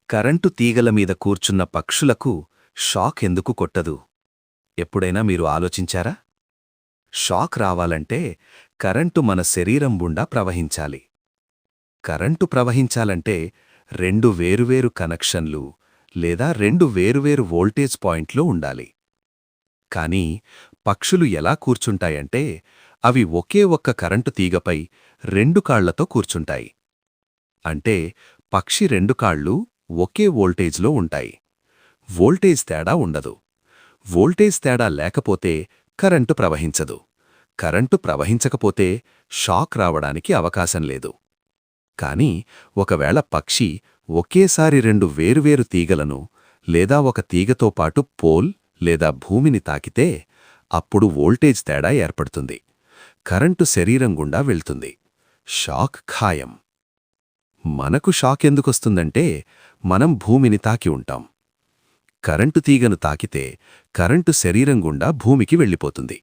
Current తీగల మీద కూర్చున్న పక్షులకు షాక్ ఎందుకు కొట్టదు? ఎప్పుడైనా మీరు ఆలోచించారా? షాక్ రావాలంటే కరెంటు మన శరీరం గుండా ప్రవహించాలి. కరెంటు ప్రవహించాలంటే రెండు వేరువేరు కనెక్షన్లు లేదా రెండు వేరువేరు వోల్టేజ్ పాయింట్లు ఉండాలి. కానీ పక్షులు ఎలా కూర్చుంటాయంటే అవి ఒకే ఒక్క కరెంటు తీగపై రెండు కాళ్లతో కూర్చుంటాయి. అంటే పక్షి రెండు కాళ్ళు ఒకే వోల్టేజ్లో ఉంటాయి. వోల్టేజ్ తేడా ఉండదు. వోల్టేజ్ తేడా లేకపోతే కరెంటు ప్రవహించదు. కరెంటు ప్రవహించకపోతే షాక్ రావడానికి అవకాశం లేదు. కానీ ఒకవేళ పక్షి ఒకేసారి రెండు వేరువేరు తీగలను లేదా ఒక తీగతో పాటు పోల్ లేదా భూమిని తాకితే అప్పుడు వోల్టేజ్ తేడా ఏర్పడుతుంది. కరెంటు శరీరం గుండా వెళ్తుంది. షాక్ ఖాయం. మనకు షాక్ ఎందుకొస్తుందంటే మనం భూమిని తాకి ఉంటాం. కరెంటు తీగను తాకితే కరెంటు శరీరం గుండా భూమికి వెళ్ళిపోతుంది.